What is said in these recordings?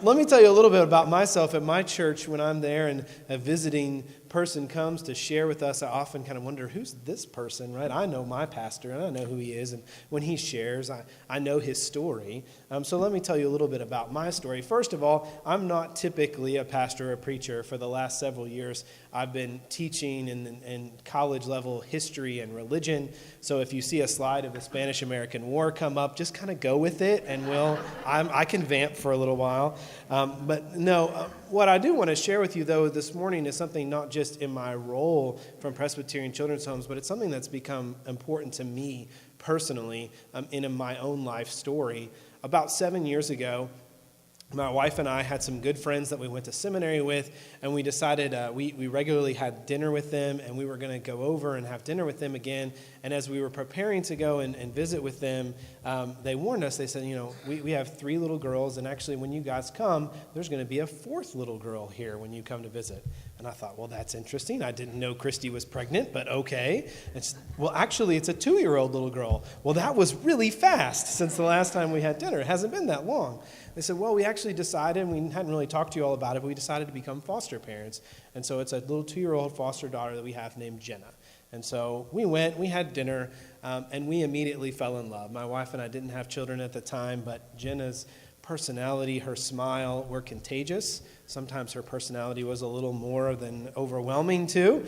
Let me tell you a little bit about myself. At my church, when I'm there and a visiting person comes to share with us, I often kind of wonder, who's this person, right? I know my pastor, and I know who he is, and when he shares, I know his story. So let me tell you a little bit about my story. First of all, I'm not typically a pastor or a preacher. For the last several years, I've been teaching in college-level history and religion. So if you see a slide of the Spanish-American War come up, just kind of go with it, and I can vamp for a little while. What I do want to share with you, though, this morning is something not just in my role from Presbyterian Children's Homes, but it's something that's become important to me personally in my own life story. About 7 years ago, my wife and I had some good friends that we went to seminary with, and we decided we regularly had dinner with them, and we were going to go over and have dinner with them again. And as we were preparing to go and visit with them, they warned us. They said, we have 3 little girls, and actually when you guys come, there's going to be a 4th little girl here when you come to visit. And I thought, well, that's interesting. I didn't know Christy was pregnant, but okay. Actually, it's a 2-year-old little girl. Well, that was really fast since the last time we had dinner. It hasn't been that long. They said, well, we actually decided, and we hadn't really talked to you all about it, but we decided to become foster parents. And so it's a little 2-year-old foster daughter that we have named Jenna. And so we went, we had dinner, and we immediately fell in love. My wife and I didn't have children at the time, but Jenna's personality, her smile were contagious. Sometimes her personality was a little more than overwhelming too.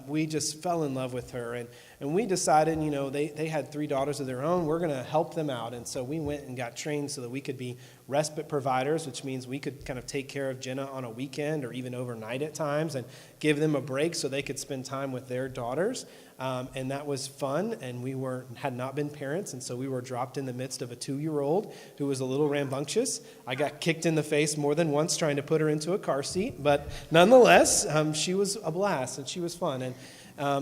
We just fell in love with her. And we decided, they had 3 daughters of their own. We're going to help them out. And so we went and got trained so that we could be respite providers, which means we could kind of take care of Jenna on a weekend or even overnight at times and give them a break so they could spend time with their daughters. And that was fun, and we had not been parents, and so we were dropped in the midst of a 2-year-old who was a little rambunctious. I got kicked in the face more than once trying to put her into a car seat, but nonetheless, she was a blast, and she was fun. And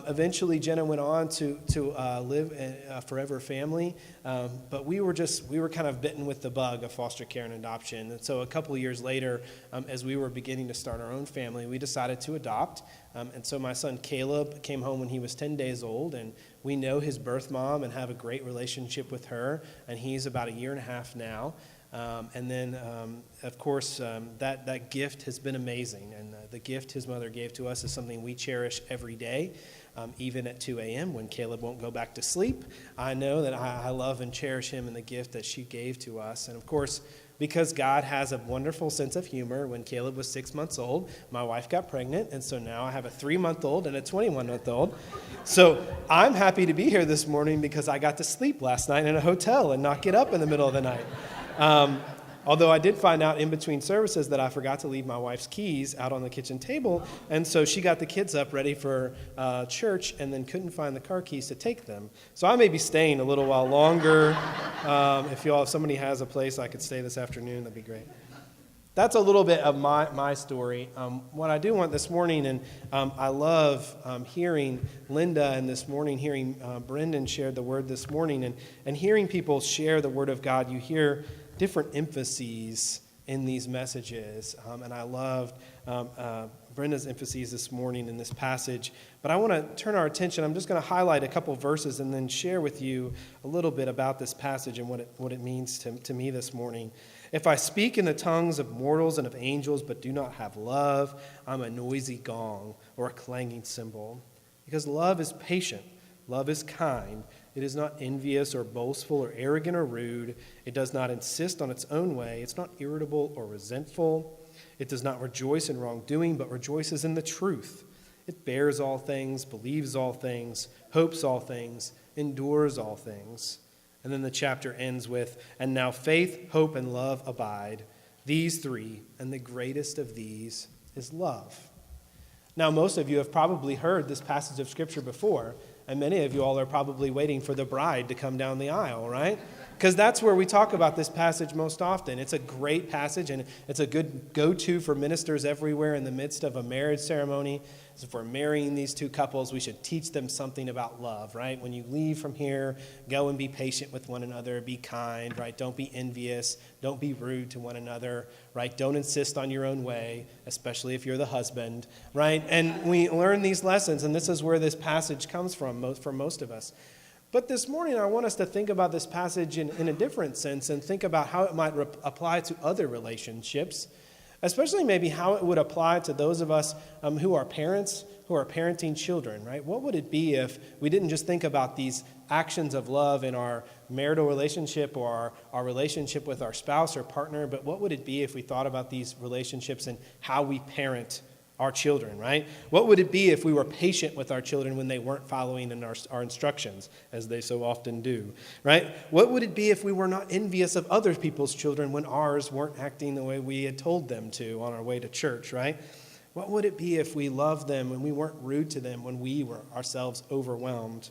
eventually, Jenna went on to live a forever family, but we were kind of bitten with the bug of foster care and adoption. And so a couple of years later, as we were beginning to start our own family, we decided to adopt. And so my son Caleb came home when he was 10 days old, and we know his birth mom and have a great relationship with her, and he's about 1.5 years now. Of course, that gift has been amazing, and the gift his mother gave to us is something we cherish every day, even at 2 a.m. when Caleb won't go back to sleep. I know that I love and cherish him and the gift that she gave to us. And of course, because God has a wonderful sense of humor, when Caleb was 6 months old, my wife got pregnant, and so now I have a 3-month-old and a 21-month-old. So I'm happy to be here this morning because I got to sleep last night in a hotel and not get up in the middle of the night. Although I did find out in between services that I forgot to leave my wife's keys out on the kitchen table, and so she got the kids up ready for church and then couldn't find the car keys to take them. So I may be staying a little while longer. If somebody has a place I could stay this afternoon, that'd be great. That's a little bit of my story. What I do want this morning, and I love hearing Linda and this morning hearing Brendan share the word this morning, and hearing people share the word of God. You hear different emphases in these messages, and I loved Brenda's emphases this morning in this passage. But I want to turn our attention. I'm just going to highlight a couple verses and then share with you a little bit about this passage and what it means to me this morning. If I speak in the tongues of mortals and of angels but do not have love, I'm a noisy gong or a clanging cymbal. Because love is patient, love is kind. It is not envious or boastful or arrogant or rude. It does not insist on its own way. It's not irritable or resentful. It does not rejoice in wrongdoing, but rejoices in the truth. It bears all things, believes all things, hopes all things, endures all things. And then the chapter ends with, and now faith, hope, and love abide. These 3, and the greatest of these is love. Now, most of you have probably heard this passage of Scripture before, and many of you all are probably waiting for the bride to come down the aisle, right? Because that's where we talk about this passage most often. It's a great passage, and it's a good go-to for ministers everywhere in the midst of a marriage ceremony. So if we're marrying these 2 couples, we should teach them something about love, right? When you leave from here, go and be patient with one another, be kind, right? Don't be envious, don't be rude to one another, right? Don't insist on your own way, especially if you're the husband, right? And we learn these lessons, and this is where this passage comes from for most of us. But this morning, I want us to think about this passage in a different sense and think about how it might apply to other relationships, especially maybe how it would apply to those of us who are parents, who are parenting children, right? What would it be if we didn't just think about these actions of love in our marital relationship or our relationship with our spouse or partner, but what would it be if we thought about these relationships and how we parent our children, right? What would it be if we were patient with our children when they weren't following in our instructions, as they so often do, right? What would it be if we were not envious of other people's children when ours weren't acting the way we had told them to on our way to church, right? What would it be if we loved them when we weren't rude to them when we were ourselves overwhelmed?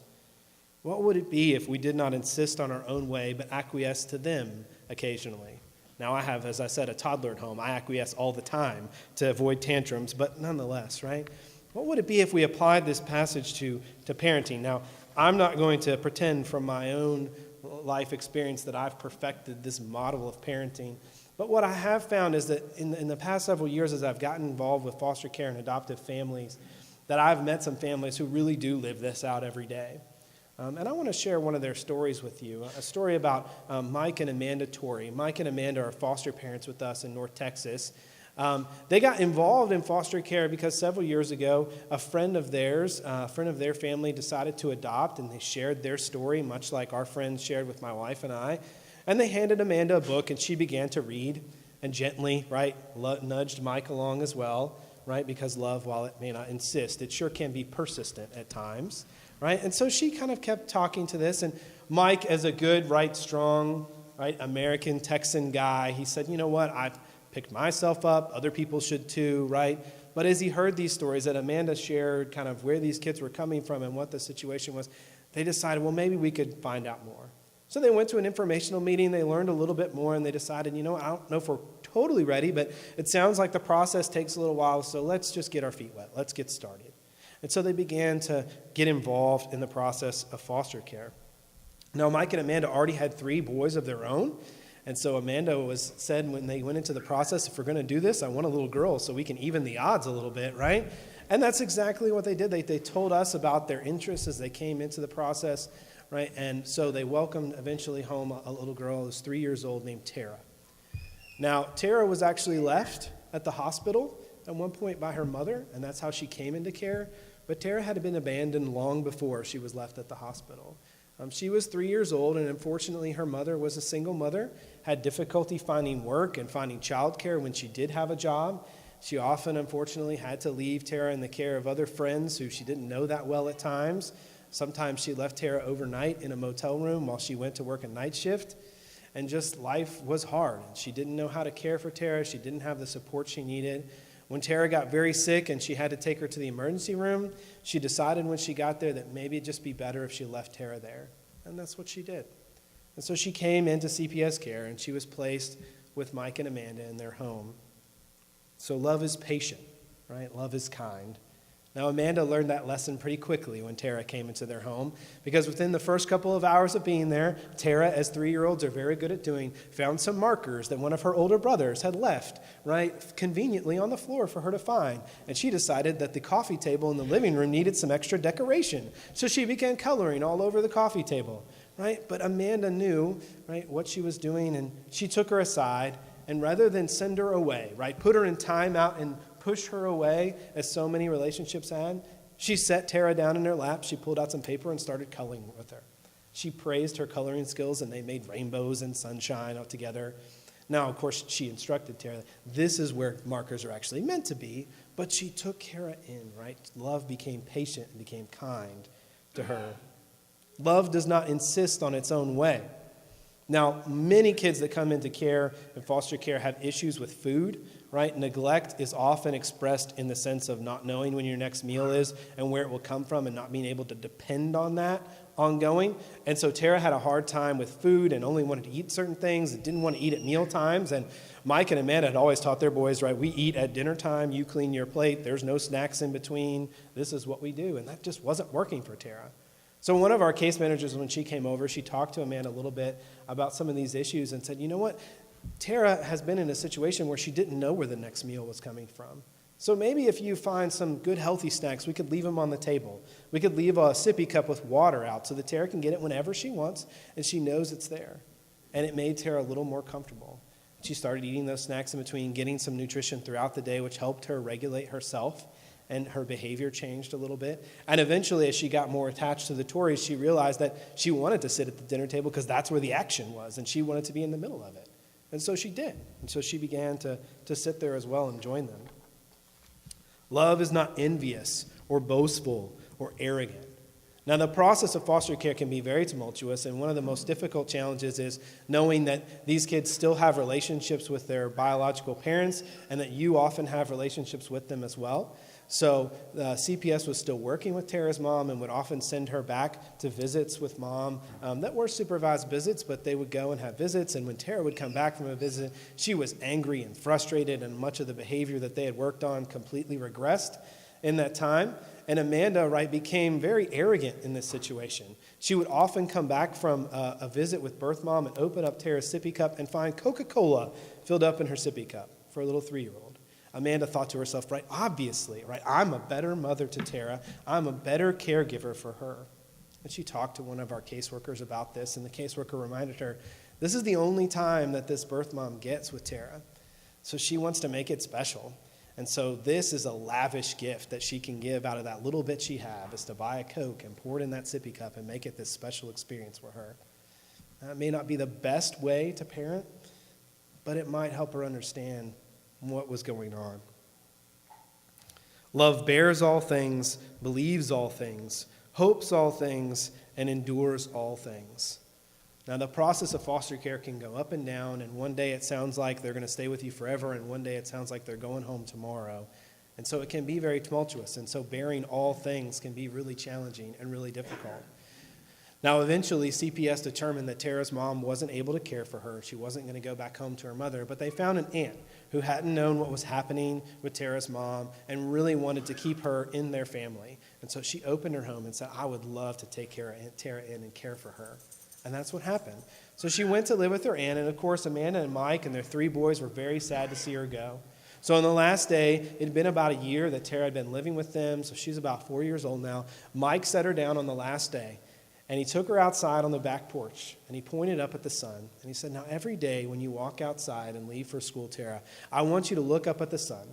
What would it be if we did not insist on our own way but acquiesced to them occasionally? Now, I have, as I said, a toddler at home. I acquiesce all the time to avoid tantrums, but nonetheless, right? What would it be if we applied this passage to parenting? Now, I'm not going to pretend from my own life experience that I've perfected this model of parenting, but what I have found is that in the past several years as I've gotten involved with foster care and adoptive families, that I've met some families who really do live this out every day. And I want to share one of their stories with you, a story about Mike and Amanda Torrey. Mike and Amanda are foster parents with us in North Texas. They got involved in foster care because several years ago, a friend of their family decided to adopt, and they shared their story, much like our friends shared with my wife and I. And they handed Amanda a book, and she began to read and gently, right, nudged Mike along as well, right, because love, while it may not insist, it sure can be persistent at times. Right? And so she kind of kept talking to this, and Mike, as a good, right, strong, right, American Texan guy, he said, you know what, I've picked myself up, other people should too, right? But as he heard these stories that Amanda shared, kind of where these kids were coming from and what the situation was, they decided, well, maybe we could find out more. So they went to an informational meeting, they learned a little bit more, and they decided, you know, I don't know if we're totally ready, but it sounds like the process takes a little while, so let's just get our feet wet, let's get started. And so they began to get involved in the process of foster care. Now, Mike and Amanda already had 3 boys of their own. And so Amanda said when they went into the process, if we're going to do this, I want a little girl so we can even the odds a little bit, right? And that's exactly what they did. They told us about their interests as they came into the process, right? And so they welcomed eventually home a little girl who was 3 years old named Tara. Now, Tara was actually left at the hospital at one point by her mother, and that's how she came into care. But Tara had been abandoned long before she was left at the hospital. She was 3 years old, and unfortunately her mother was a single mother, had difficulty finding work and finding childcare when she did have a job. She often, unfortunately, had to leave Tara in the care of other friends who she didn't know that well at times. Sometimes she left Tara overnight in a motel room while she went to work a night shift. And just life was hard. She didn't know how to care for Tara. She didn't have the support she needed. When Tara got very sick and she had to take her to the emergency room, she decided when she got there that maybe it'd just be better if she left Tara there. And that's what she did. And so she came into CPS care, and she was placed with Mike and Amanda in their home. So love is patient, right? Love is kind. Now, Amanda learned that lesson pretty quickly when Tara came into their home, because within the first couple of hours of being there, Tara, as 3-year-olds are very good at doing, found some markers that one of her older brothers had left, right, conveniently on the floor for her to find. And she decided that the coffee table in the living room needed some extra decoration. So she began coloring all over the coffee table, right? But Amanda knew, right, what she was doing, and she took her aside, and rather than send her away, right, put her in timeout and push her away, as so many relationships had, she set Tara down in her lap, she pulled out some paper and started coloring with her. She praised her coloring skills, and they made rainbows and sunshine out together. Now, of course, she instructed Tara, this is where markers are actually meant to be, but she took Tara in, right? Love became patient and became kind to her. Love does not insist on its own way. Now, many kids that come into care and foster care have issues with food, right? Neglect is often expressed in the sense of not knowing when your next meal is and where it will come from and not being able to depend on that ongoing. And so Tara had a hard time with food and only wanted to eat certain things and didn't want to eat at meal times. And Mike and Amanda had always taught their boys, right, we eat at dinner time, you clean your plate, there's no snacks in between, this is what we do. And that just wasn't working for Tara. So one of our case managers, when she came over, she talked to Amanda a little bit about some of these issues and said, you know what, Tara has been in a situation where she didn't know where the next meal was coming from. So maybe if you find some good healthy snacks, we could leave them on the table. We could leave a sippy cup with water out so that Tara can get it whenever she wants, and she knows it's there. And it made Tara a little more comfortable. She started eating those snacks in between, getting some nutrition throughout the day, which helped her regulate herself, and her behavior changed a little bit. And eventually, as she got more attached to the Tories, she realized that she wanted to sit at the dinner table because that's where the action was, and she wanted to be in the middle of it. And so she did. And so she began to sit there as well and join them. Love is not envious or boastful or arrogant. Now, the process of foster care can be very tumultuous, and one of the most difficult challenges is knowing that these kids still have relationships with their biological parents and that you often have relationships with them as well. So CPS was still working with Tara's mom and would often send her back to visits with mom that were supervised visits, but they would go and have visits. And when Tara would come back from a visit, she was angry and frustrated, and much of the behavior that they had worked on completely regressed in that time. And Amanda, right, became very arrogant in this situation. She would often come back from a visit with birth mom and open up Tara's sippy cup and find Coca-Cola filled up in her sippy cup for a little 3-year-old. Amanda thought to herself, right, obviously, right, I'm a better mother to Tara. I'm a better caregiver for her. And she talked to one of our caseworkers about this, and the caseworker reminded her, this is the only time that this birth mom gets with Tara. So she wants to make it special. And so this is a lavish gift that she can give out of that little bit she has, is to buy a Coke and pour it in that sippy cup and make it this special experience for her. That may not be the best way to parent, but it might help her understand what was going on. Love bears all things, believes all things, hopes all things, and endures all things. Now, the process of foster care can go up and down, and one day it sounds like they're going to stay with you forever, and one day it sounds like they're going home tomorrow. And so it can be very tumultuous, and so bearing all things can be really challenging and really difficult. Now, eventually, CPS determined that Tara's mom wasn't able to care for her. She wasn't going to go back home to her mother, but they found an aunt who hadn't known what was happening with Tara's mom and really wanted to keep her in their family. And so she opened her home and said, I would love to take care of Aunt Tara in and care for her. And that's what happened. So she went to live with her aunt, and of course, Amanda and Mike and their 3 boys were very sad to see her go. So on the last day, it had been about a year that Tara had been living with them, so she's about 4 years old now. Mike set her down on the last day, and he took her outside on the back porch, and he pointed up at the sun, and he said, now every day when you walk outside and leave for school, Tara, I want you to look up at the sun.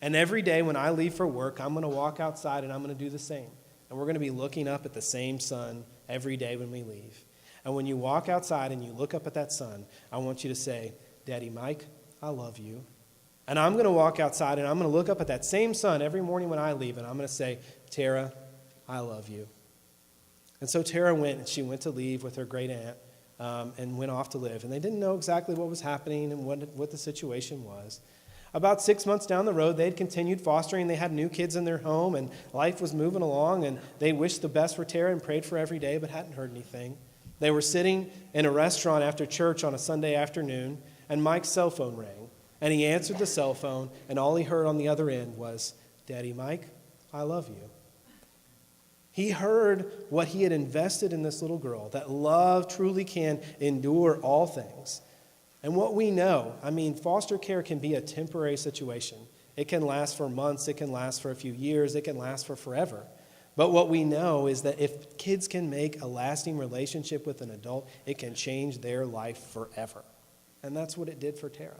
And every day when I leave for work, I'm going to walk outside and I'm going to do the same. And we're going to be looking up at the same sun every day when we leave. And when you walk outside and you look up at that sun, I want you to say, Daddy Mike, I love you. And I'm going to walk outside and I'm going to look up at that same sun every morning when I leave, and I'm going to say, Tara, I love you. And so Tara went, and she went to leave with her great aunt and went off to live. And they didn't know exactly what was happening and what the situation was. About 6 months down the road, they had continued fostering. They had new kids in their home, and life was moving along, and they wished the best for Tara and prayed for her every day, but hadn't heard anything. They were sitting in a restaurant after church on a Sunday afternoon, and Mike's cell phone rang. And he answered the cell phone, and all he heard on the other end was, Daddy Mike, I love you. He heard what he had invested in this little girl, that love truly can endure all things. And what we know, foster care can be a temporary situation. It can last for months, it can last for a few years, it can last for forever. But what we know is that if kids can make a lasting relationship with an adult, it can change their life forever. And that's what it did for Tara.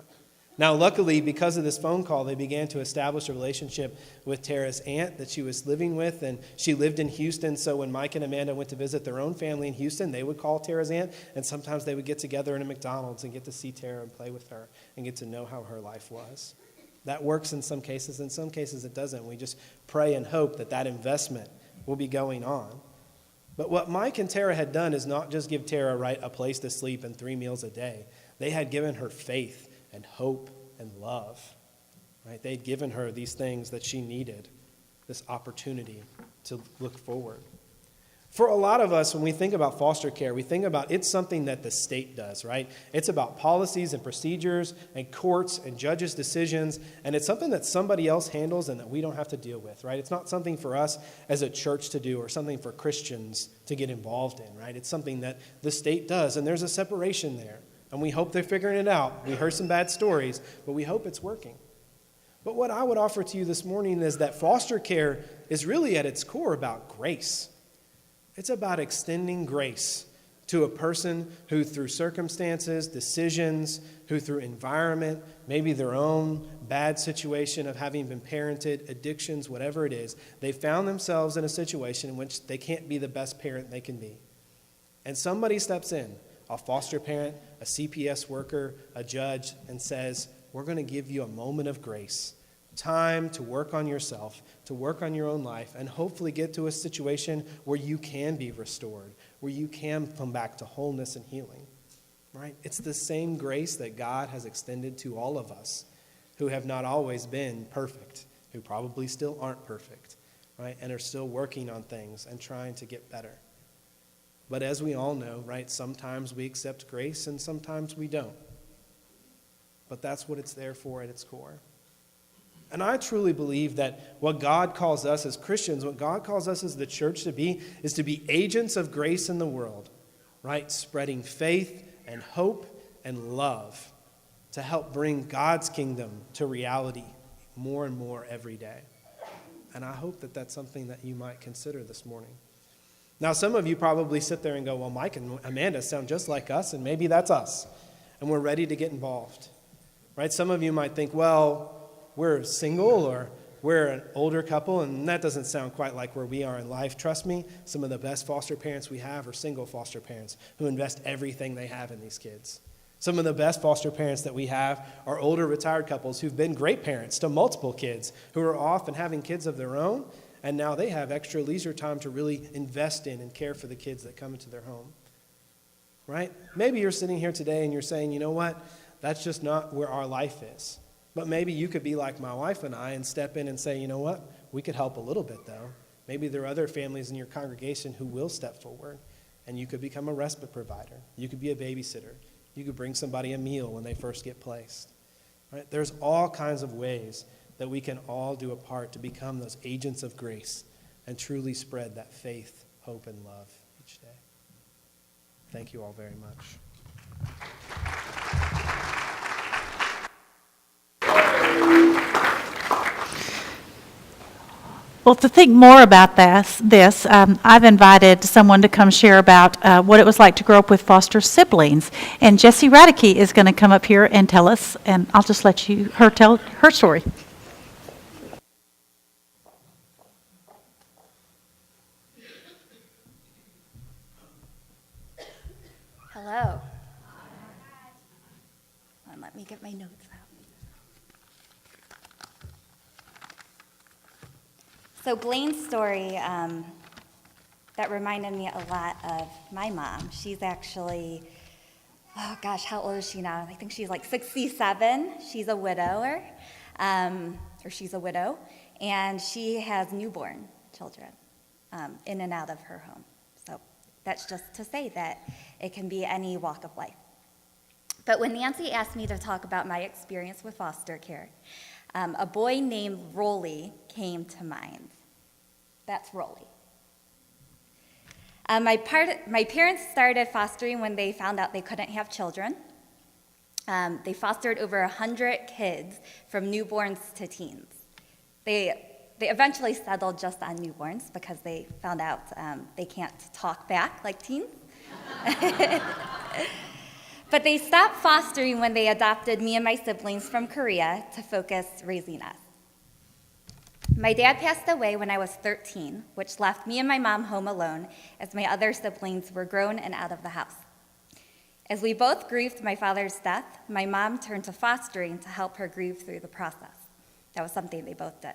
Now, luckily, because of this phone call, they began to establish a relationship with Tara's aunt that she was living with, and she lived in Houston, so when Mike and Amanda went to visit their own family in Houston, they would call Tara's aunt, and sometimes they would get together in a McDonald's and get to see Tara and play with her and get to know how her life was. That works in some cases. In some cases, it doesn't. We just pray and hope that that investment will be going on. But what Mike and Tara had done is not just give Tara, a place to sleep and 3 meals a day. They had given her faith and hope and love, right? They'd given her these things that she needed, this opportunity to look forward. For a lot of us, when we think about foster care, we think about it's something that the state does, right? It's about policies and procedures and courts and judges' decisions, and it's something that somebody else handles and that we don't have to deal with, right? It's not something for us as a church to do or something for Christians to get involved in, right? It's something that the state does, and there's a separation there. And we hope they're figuring it out. We heard some bad stories, but we hope it's working. But what I would offer to you this morning is that foster care is really at its core about grace. It's about extending grace to a person who through circumstances, decisions, who through environment, maybe their own bad situation of having been parented, addictions, whatever it is, they found themselves in a situation in which they can't be the best parent they can be. And somebody steps in, a foster parent, a CPS worker, a judge, and says, we're going to give you a moment of grace, time to work on yourself, to work on your own life, and hopefully get to a situation where you can be restored, where you can come back to wholeness and healing, right? It's the same grace that God has extended to all of us who have not always been perfect, who probably still aren't perfect, right? And are still working on things and trying to get better. But as we all know, right, sometimes we accept grace and sometimes we don't. But that's what it's there for at its core. And I truly believe that what God calls us as Christians, what God calls us as the church to be, is to be agents of grace in the world, right? Spreading faith and hope and love to help bring God's kingdom to reality more and more every day. And I hope that that's something that you might consider this morning. Now, some of you probably sit there and go, well, Mike and Amanda sound just like us, and maybe that's us, and we're ready to get involved, right? Some of you might think, well, we're single or we're an older couple, and that doesn't sound quite like where we are in life. Trust me, some of the best foster parents we have are single foster parents who invest everything they have in these kids. Some of the best foster parents that we have are older retired couples who've been great parents to multiple kids, who are off and having kids of their own, and now they have extra leisure time to really invest in and care for the kids that come into their home, right? Maybe you're sitting here today and you're saying, you know what, that's just not where our life is. But maybe you could be like my wife and I and step in and say, you know what, we could help a little bit though. Maybe there are other families in your congregation who will step forward, and you could become a respite provider. You could be a babysitter. You could bring somebody a meal when they first get placed. Right? There's all kinds of ways that we can all do a part to become those agents of grace and truly spread that faith, hope, and love each day. Thank you all very much. Well, to think more about this, I've invited someone to come share about what it was like to grow up with foster siblings. And Jessie Radicke is going to come up here and tell us, and I'll just let her tell her story. Hello. Let me get my notes out. So Blaine's story, that reminded me a lot of my mom. She's actually, oh gosh, how old is she now? I think she's like 67. She's a widower, or she's a widow, and she has newborn children in and out of her home. So that's just to say that it can be any walk of life. But when Nancy asked me to talk about my experience with foster care, a boy named Rolly came to mind. That's Rolly. My parents started fostering when they found out they couldn't have children. They fostered over 100 kids from newborns to teens. They eventually settled just on newborns because they found out they can't talk back like teens. But they stopped fostering when they adopted me and my siblings from Korea to focus raising us. My dad passed away when I was 13, which left me and my mom home alone as my other siblings were grown and out of the house. As we both grieved my father's death, my mom turned to fostering to help her grieve through the process. That was something they both did.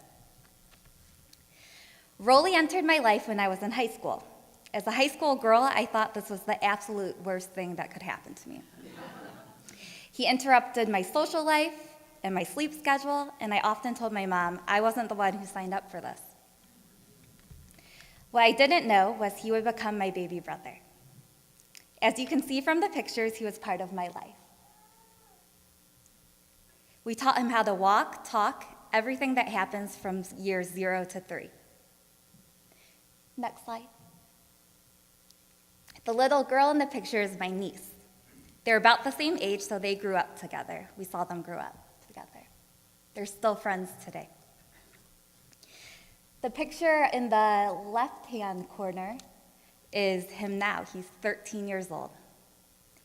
Rolly entered my life when I was in high school. As a high school girl, I thought this was the absolute worst thing that could happen to me. He interrupted my social life and my sleep schedule, and I often told my mom I wasn't the one who signed up for this. What I didn't know was he would become my baby brother. As you can see from the pictures, he was part of my life. We taught him how to walk, talk, everything that happens from years 0 to 3. Next slide. The little girl in the picture is my niece. They're about the same age, so they grew up together. We saw them grow up together. They're still friends today. The picture in the left-hand corner is him now. He's 13 years old.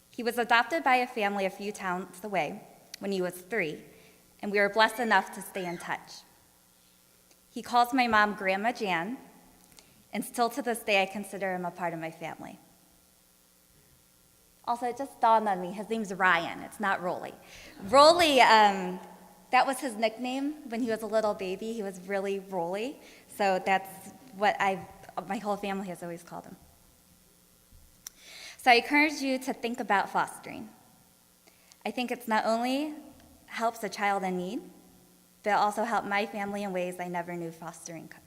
He was adopted by a family a few towns away when he was 3, and we were blessed enough to stay in touch. He calls my mom Grandma Jan, and still to this day I consider him a part of my family. Also, it just dawned on me, his name's Ryan, it's not Rolly. Rolly, that was his nickname when he was a little baby. He was really Rolly, so that's what my whole family has always called him. So I encourage you to think about fostering. I think it's not only helps a child in need, but it also helped my family in ways I never knew fostering could.